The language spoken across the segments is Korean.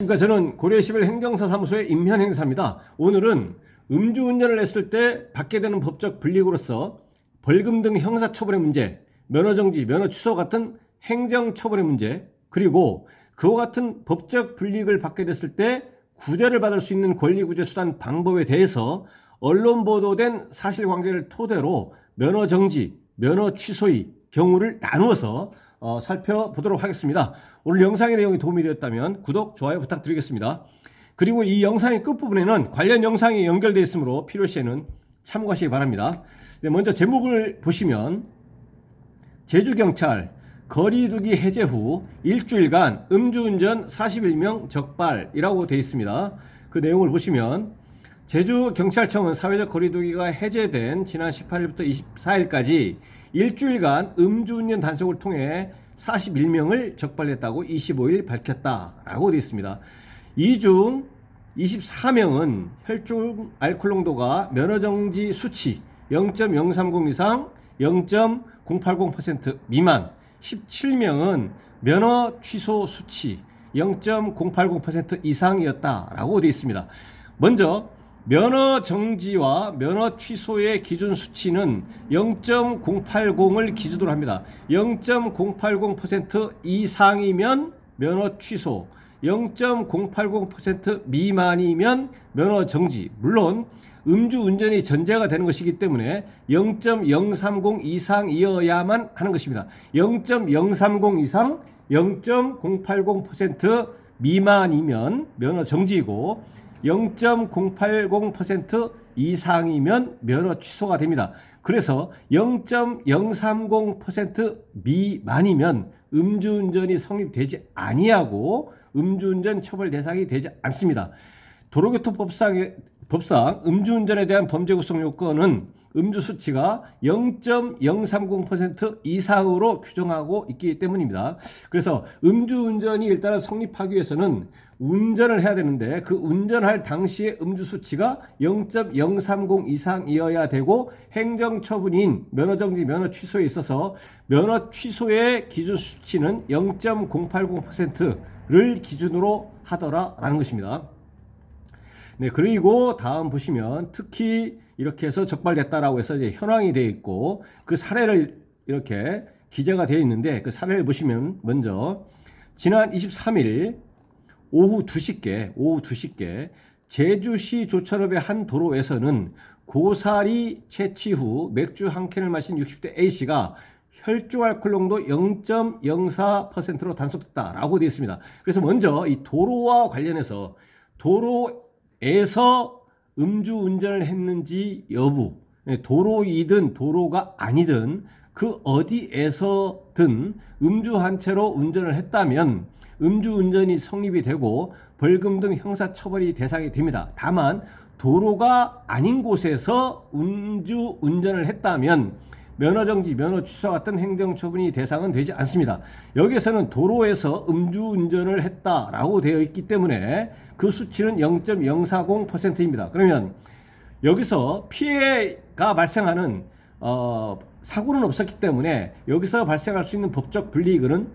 그러니까 저는 고려시별 행정사사무소의 임현 행사입니다. 오늘은 음주운전을 했을 때 받게 되는 법적 불이익으로서 벌금 등 형사처벌의 문제, 면허정지, 면허 취소 같은 행정처벌의 문제, 그리고 그와 같은 법적 불이익을 받게 됐을 때 구제를 받을 수 있는 권리구제 수단 방법에 대해서 언론 보도된 사실관계를 토대로 면허정지, 면허 취소의 경우를 나누어서 살펴보도록 하겠습니다. 오늘 영상의 내용이 도움이 되었다면 구독, 좋아요 부탁드리겠습니다. 그리고 이 영상의 끝부분에는 관련 영상이 연결되어 있으므로 필요시에는 참고하시기 바랍니다. 먼저 제목을 보시면 제주경찰 거리두기 해제 후 일주일간 음주운전 41명 적발이라고 되어 있습니다. 그 내용을 보시면 제주경찰청은 사회적 거리두기가 해제된 지난 18일부터 24일까지 일주일간 음주운전 단속을 통해 41명을 적발했다고 25일 밝혔다라고 되어 있습니다. 이 중 24명은 혈중 알코올 농도가 면허정지 수치 0.030 이상 0.080% 미만, 17명은 면허 취소 수치 0.080% 이상이었다라고 되어 있습니다. 먼저 면허 정지와 면허 취소의 기준 수치는 0.080을 기준으로 합니다. 0.080% 이상이면 면허 취소, 0.080% 미만이면 면허 정지. 물론 음주운전이 전제가 되는 것이기 때문에 0.030 이상이어야만 하는 것입니다. 0.030 이상 0.080% 미만이면 면허 정지이고 0.080% 이상이면 면허 취소가 됩니다. 그래서 0.030% 미만이면 음주운전이 성립되지 아니하고 음주운전 처벌 대상이 되지 않습니다. 도로교통법상 음주운전에 대한 범죄 구성 요건은 음주 수치가 0.030% 이상으로 규정하고 있기 때문입니다. 그래서 음주운전이 일단은 성립하기 위해서는 운전을 해야 되는데 그 운전할 당시의 음주 수치가 0.030 이상이어야 되고 행정처분인 면허정지, 면허 취소에 있어서 면허 취소의 기준 수치는 0.080%를 기준으로 하더라라는 것입니다. 네, 그리고 다음 보시면 특히 이렇게 해서 적발됐다라고 해서 이제 현황이 되어 있고 그 사례를 이렇게 기재가 되어 있는데 그 사례를 보시면 먼저 지난 23일 오후 2시께 제주시 조철읍의 한 도로에서는 고사리 채취 후 맥주 한 캔을 마신 60대 A씨가 혈중 알코올 농도 0.04%로 단속됐다라고 되어 있습니다. 그래서 먼저 이 도로와 관련해서 도로에서 음주운전을 했는지 여부, 도로이든 도로가 아니든 그 어디에서든 음주한 채로 운전을 했다면 음주운전이 성립이 되고 벌금 등 형사처벌이 대상이 됩니다. 다만 도로가 아닌 곳에서 음주운전을 했다면 면허정지, 면허 취소 같은 행정처분이 대상은 되지 않습니다. 여기서는 도로에서 음주운전을 했다라고 되어 있기 때문에 그 수치는 0.040%입니다. 그러면 여기서 피해가 발생하는 사고는 없었기 때문에 여기서 발생할 수 있는 법적 불이익은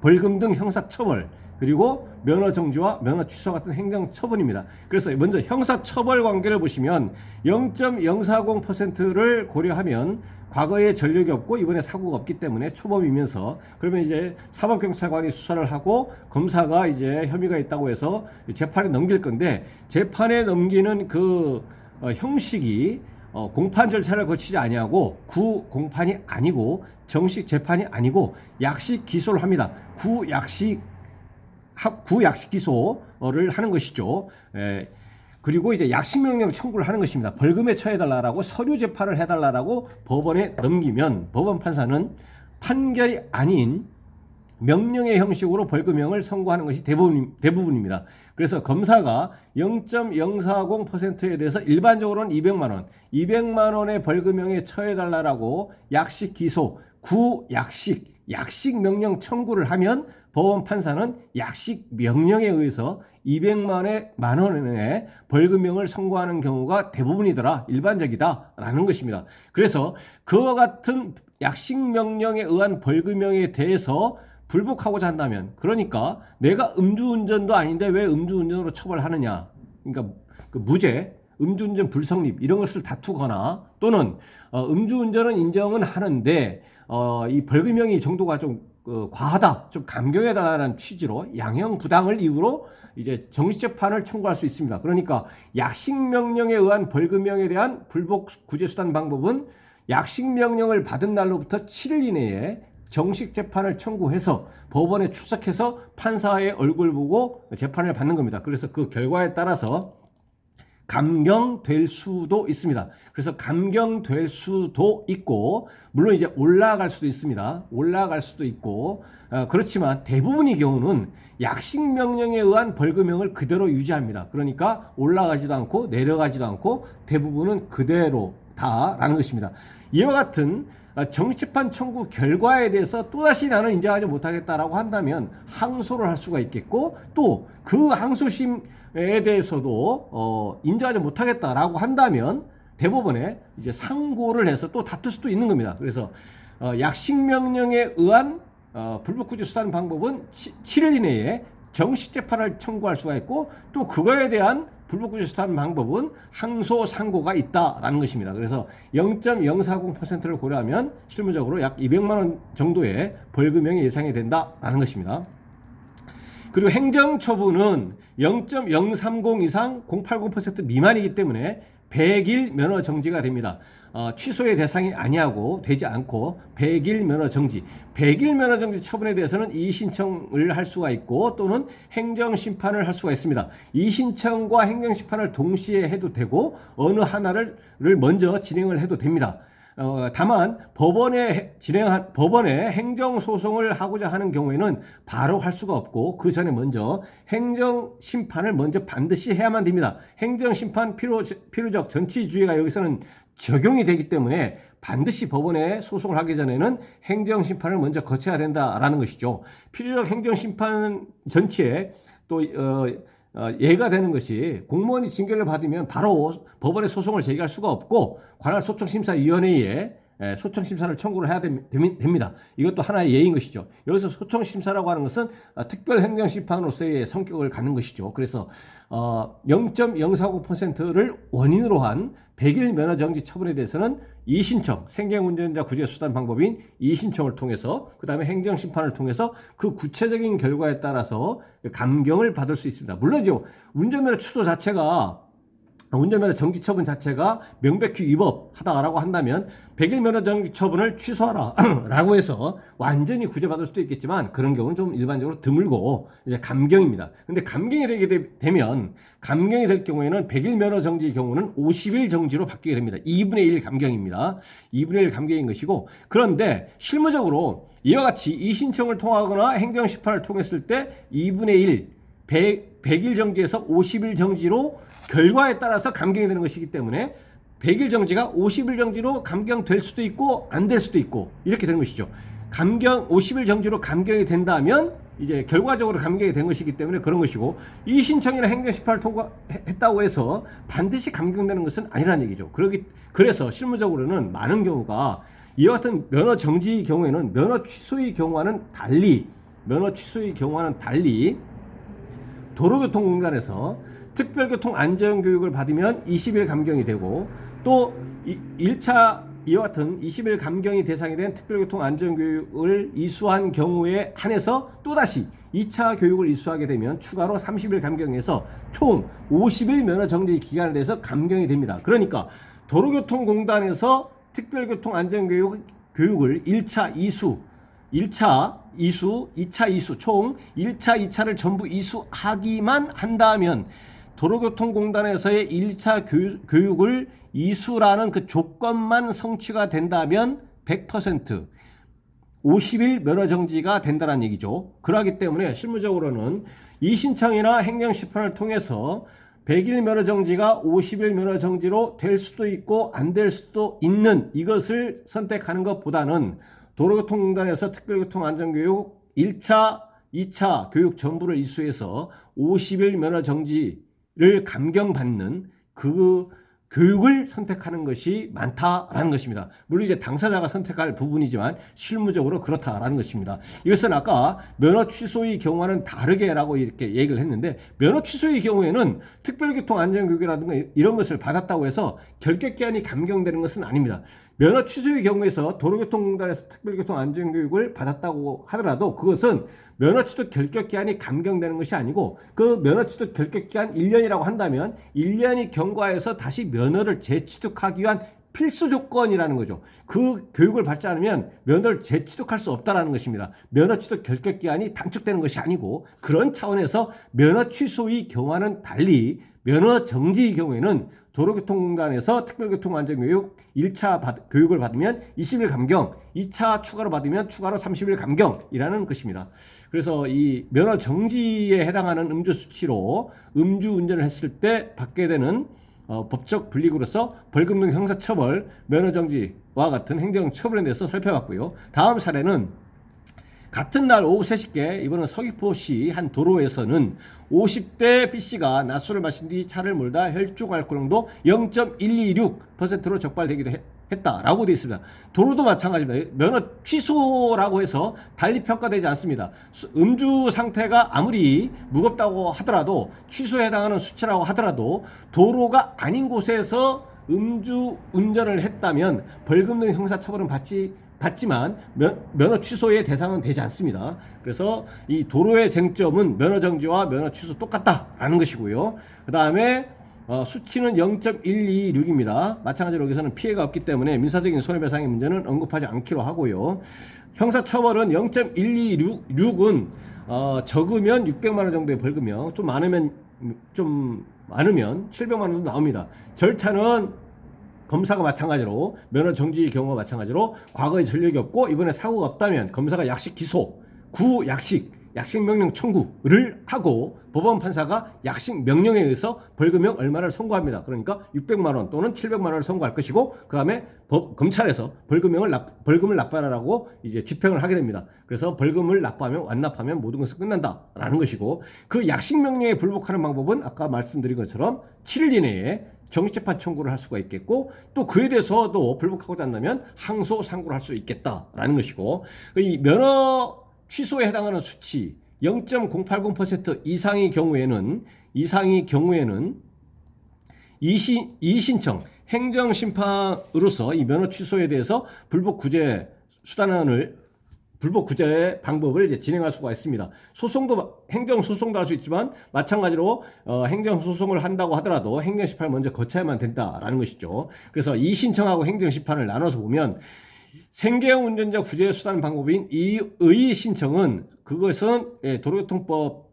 벌금 등 형사처벌 그리고 면허정지와 면허 취소 같은 행정처분입니다. 그래서 먼저 형사처벌 관계를 보시면 0.040%를 고려하면 과거에 전력이 없고 이번에 사고가 없기 때문에 초범이면서 그러면 이제 사법경찰관이 수사를 하고 검사가 이제 혐의가 있다고 해서 재판에 넘길 건데 재판에 넘기는 그 형식이 공판 절차를 거치지 아니하고 구공판이 아니고 정식 재판이 아니고 약식 기소를 합니다. 구약식 기소를 하는 것이죠. 그리고 이제 약식명령 청구를 하는 것입니다. 벌금에 처해달라고 서류 재판을 해달라고 법원에 넘기면 법원 판사는 판결이 아닌 명령의 형식으로 벌금형을 선고하는 것이 대부분입니다. 그래서 검사가 0.040%에 대해서 일반적으로는 200만 원, 200만 원의 벌금형에 처해달라고 약식 기소, 약식 명령 청구를 하면 법원 판사는 약식 명령에 의해서 200만 원의 벌금형을 선고하는 경우가 대부분이더라, 일반적이다라는 것입니다. 그래서 그와 같은 약식 명령에 의한 벌금형에 대해서 불복하고자 한다면, 그러니까 내가 음주운전도 아닌데 왜 음주운전으로 처벌하느냐, 그러니까 그 무죄, 음주운전 불성립 이런 것을 다투거나, 또는 음주운전은 인정은 하는데 이 벌금형이 정도가 좀 과하다, 좀 감경해달라는 취지로 양형부당을 이유로 이제 정식재판을 청구할 수 있습니다. 그러니까 약식명령에 의한 벌금형에 대한 불복 구제수단 방법은 약식명령을 받은 날로부터 7일 이내에 정식재판을 청구해서 법원에 출석해서 판사의 얼굴 보고 재판을 받는 겁니다. 그래서 그 결과에 따라서 감경될 수도 있습니다. 그래서 감경될 수도 있고, 물론 이제 올라갈 수도 있습니다. 올라갈 수도 있고, 그렇지만 대부분의 경우는 약식명령에 의한 벌금형을 그대로 유지합니다. 그러니까 올라가지도 않고 내려가지도 않고 대부분은 그대로다라는 것입니다. 이와 같은 정치판 청구 결과에 대해서 또다시 나는 인정하지 못하겠다라고 한다면 항소를 할 수가 있겠고, 또 그 항소심에 대해서도 인정하지 못하겠다라고 한다면 대법원에 이제 상고를 해서 또 다툴 수도 있는 겁니다. 그래서 약식명령에 의한 불복구제 수단 방법은 7일 이내에 정식 재판을 청구할 수가 있고, 또 그거에 대한 불복구제 수단 방법은 항소 상고가 있다라는 것입니다. 그래서 0.040%를 고려하면 실무적으로 약 200만 원 정도의 벌금형이 예상이 된다라는 것입니다. 그리고 행정처분은 0.030 이상 080% 미만이기 때문에 100일 면허 정지가 됩니다. 취소의 대상이 아니하고 되지 않고 100일 면허 정지. 100일 면허 정지 처분에 대해서는 이의신청을 할 수가 있고, 또는 행정심판을 할 수가 있습니다. 이의신청과 행정심판을 동시에 해도 되고, 어느 하나를 먼저 진행을 해도 됩니다. 다만 법원에 행정소송을 하고자 하는 경우에는 바로 할 수가 없고, 그 전에 먼저 행정심판을 먼저 반드시 해야만 됩니다. 행정심판 필요적 전치주의가 여기서는 적용이 되기 때문에 반드시 법원에 소송을 하기 전에는 행정심판을 먼저 거쳐야 된다라는 것이죠. 필요적 행정심판 전치에 또 예가 되는 것이, 공무원이 징계를 받으면 바로 법원에 소송을 제기할 수가 없고 관할 소청심사위원회에 소청심사를 청구를 해야 됩니다. 이것도 하나의 예인 것이죠. 여기서 소청심사라고 하는 것은 특별행정심판으로서의 성격을 갖는 것이죠. 그래서 0.049%를 원인으로 한 100일 면허정지 처분에 대해서는 이의신청, 생경운전자 구제수단 방법인 이의신청을 통해서, 그 다음에 행정심판을 통해서 그 구체적인 결과에 따라서 감경을 받을 수 있습니다. 물론이죠, 운전면허 취소 자체가, 운전면허 정지 처분 자체가 명백히 위법하다라고 한다면 100일 면허 정지 처분을 취소하라 라고 해서 완전히 구제받을 수도 있겠지만, 그런 경우는 좀 일반적으로 드물고 이제 감경입니다. 근데 감경이 되게 되면, 감경이 될 경우에는 100일 면허 정지의 경우는 50일 정지로 바뀌게 됩니다. 2분의 1 감경입니다. 2분의 1 감경인 것이고, 그런데 실무적으로 이와 같이 이의신청을 통하거나 행정심판을 통했을 때 2분의 1, 100일 정지에서 50일 정지로 결과에 따라서 감경이 되는 것이기 때문에 100일 정지가 50일 정지로 감경될 수도 있고 안 될 수도 있고 이렇게 되는 것이죠. 50일 정지로 감경이 된다면 이제 결과적으로 감경이 된 것이기 때문에 그런 것이고, 이 신청이나 행정심판을 통과했다고 해서 반드시 감경되는 것은 아니라는 얘기죠. 그래서 실무적으로는 많은 경우가 이와 같은 면허 정지의 경우에는 면허 취소의 경우와는 달리 도로교통공단에서 특별교통 안전교육을 받으면 20일 감경이 되고, 또 1차 이와 같은 20일 감경이 대상이 된 특별교통 안전교육을 이수한 경우에 한해서 또다시 2차 교육을 이수하게 되면 추가로 30일 감경해서 총 50일 면허 정지 기간에 대해서 감경이 됩니다. 그러니까 도로교통공단에서 특별교통 안전교육을 1차 이수, 2차 이수 총 1차, 2차를 전부 이수하기만 한다면, 도로교통공단에서의 1차 교육을 이수라는 그 조건만 성취가 된다면 100% 50일 면허정지가 된다는 얘기죠. 그러기 때문에 실무적으로는 이의신청이나 행정심판을 통해서 100일 면허정지가 50일 면허정지로 될 수도 있고 안 될 수도 있는 이것을 선택하는 것보다는 도로교통공단에서 특별교통안전교육 1차, 2차 교육 전부를 이수해서 50일 면허정지를 감경받는 그 교육을 선택하는 것이 많다라는 것입니다. 물론 이제 당사자가 선택할 부분이지만 실무적으로 그렇다라는 것입니다. 이것은 아까 면허 취소의 경우와는 다르게라고 이렇게 얘기를 했는데, 면허 취소의 경우에는 특별교통안전교육이라든가 이런 것을 받았다고 해서 결격기한이 감경되는 것은 아닙니다. 면허 취소의 경우에서 도로교통공단에서 특별교통안전교육을 받았다고 하더라도 그것은 면허 취소 결격기한이 감경되는 것이 아니고, 그 면허 취소 결격기한 1년이라고 한다면 1년이 경과해서 다시 면허를 재취득하기 위한 필수 조건이라는 거죠. 그 교육을 받지 않으면 면허를 재취득할 수 없다는 것입니다. 면허 취득 결격기한이 단축되는 것이 아니고, 그런 차원에서 면허 취소의 경우와는 달리 면허 정지의 경우에는 도로교통공단에서 특별교통안전교육 1차 교육을 받으면 20일 감경, 2차 추가로 받으면 추가로 30일 감경이라는 것입니다. 그래서 이 면허 정지에 해당하는 음주 수치로 음주운전을 했을 때 받게 되는 법적 불이익으로서 벌금 등 형사처벌, 면허정지와 같은 행정처벌에 대해서 살펴봤고요. 다음 사례는 같은 날 오후 3시께 이번은 서귀포시 한 도로에서는 50대 B씨가 낮술을 마신 뒤 차를 몰다 혈중 알코올 농도 0.126%로 적발되기도 했다라고 되어 있습니다. 도로도 마찬가지입니다. 면허 취소라고 해서 달리 평가되지 않습니다. 음주 상태가 아무리 무겁다고 하더라도, 취소에 해당하는 수치라고 하더라도 도로가 아닌 곳에서 음주 운전을 했다면 벌금 등 형사처벌은 받지만 면허 취소의 대상은 되지 않습니다. 그래서 이 도로의 쟁점은 면허 정지와 면허 취소 똑같다라는 것이고요. 그 다음에 수치는 0.126입니다. 마찬가지로 여기서는 피해가 없기 때문에 민사적인 손해배상의 문제는 언급하지 않기로 하고요. 형사처벌은 0.126은 적으면 600만 원 정도의 벌금형, 좀 많으면 700만 원도 나옵니다. 절차는 검사가 마찬가지로 면허 정지의 경우와 마찬가지로 과거에 전력이 없고 이번에 사고가 없다면 검사가 약식 기소, 약식 명령 청구를 하고 법원 판사가 약식 명령에 의해서 벌금형 얼마를 선고합니다. 그러니까 600만 원 또는 700만 원을 선고할 것이고, 그 다음에 검찰에서 벌금을 납부하라고 이제 집행을 하게 됩니다. 그래서 벌금을 완납하면 모든 것은 끝난다라는 것이고, 그 약식 명령에 불복하는 방법은 아까 말씀드린 것처럼 7일 이내에 정식재판 청구를 할 수가 있겠고, 또 그에 대해서도 불복하고자 한다면 항소 상고를 할 수 있겠다라는 것이고, 이 면허 취소에 해당하는 수치 0.080% 이상의 경우에는 이의신청 행정심판으로서 이 면허 취소에 대해서 불복 구제 방법을 이제 진행할 수가 있습니다. 행정소송도 할 수 있지만, 마찬가지로 행정소송을 한다고 하더라도 행정심판을 먼저 거쳐야만 된다라는 것이죠. 그래서 이의신청하고 행정심판을 나눠서 보면, 생계형 운전자 구제 수단 방법인 이의신청은 그것은 도로교통법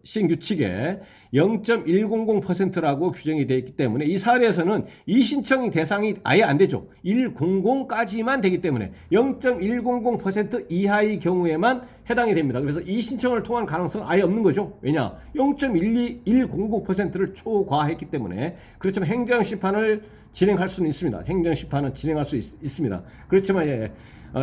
시행규칙에 0.100%라고 규정이 되어 있기 때문에 이 사례에서는 이 신청이 대상이 아예 안 되죠. 100까지만 되기 때문에 0.100% 이하의 경우에만 해당이 됩니다. 그래서 이 신청을 통한 가능성은 아예 없는 거죠. 왜냐? 0.100%를 초과했기 때문에. 그렇지만 행정심판을 진행할 수는 있습니다. 행정심판은 진행할 수 있습니다. 그렇지만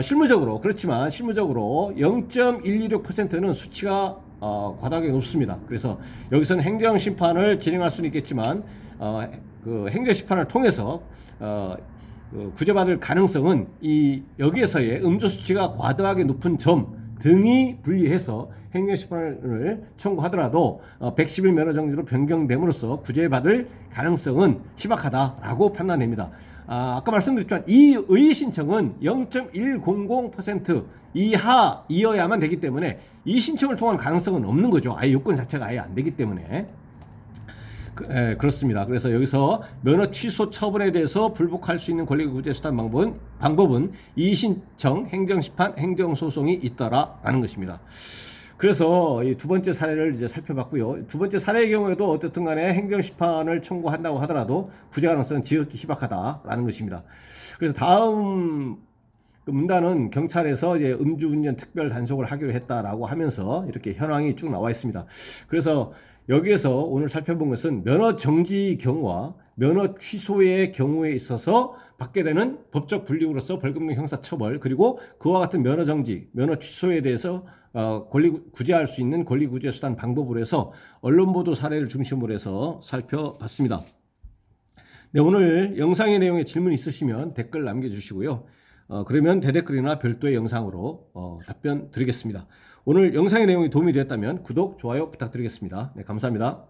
실무적으로 0.126%는 수치가 과다하게 높습니다. 그래서 여기서는 행정심판을 진행할 수는 있겠지만 그 행정심판을 통해서 구제받을 가능성은 여기에서의 음주 수치가 과다하게 높은 점 등이 분리해서 행정심판을 청구하더라도 110일 면허정지로 변경됨으로써 구제받을 가능성은 희박하다라고 판단됩니다. 아까 말씀드렸지만 이 의의신청은 0.100% 이하이어야만 되기 때문에 이 신청을 통한 가능성은 없는 거죠. 아예 요건 자체가 아예 안 되기 때문에. 그렇습니다. 그래서 여기서 면허 취소 처분에 대해서 불복할 수 있는 권리구제 수단 방법은 이의신청, 행정심판, 행정소송이 있더라라는 것입니다. 그래서 이 두 번째 사례를 이제 살펴봤고요. 두 번째 사례의 경우에도 어쨌든 간에 행정심판을 청구한다고 하더라도 구제 가능성은 지극히 희박하다라는 것입니다. 그래서 다음 문단은 경찰에서 이제 음주운전 특별 단속을 하기로 했다라고 하면서 이렇게 현황이 쭉 나와 있습니다. 그래서 여기에서 오늘 살펴본 것은 면허 정지 경우와 면허 취소의 경우에 있어서 받게 되는 법적 불이익으로서 벌금 등 형사처벌, 그리고 그와 같은 면허 정지, 면허 취소에 대해서 구제할 수 있는 권리구제 수단 방법으로 해서 언론 보도 사례를 중심으로 해서 살펴봤습니다. 네, 오늘 영상의 내용에 질문 있으시면 댓글 남겨주시고요. 그러면 대댓글이나 별도의 영상으로 답변 드리겠습니다. 오늘 영상의 내용이 도움이 되었다면 구독, 좋아요 부탁드리겠습니다. 네, 감사합니다.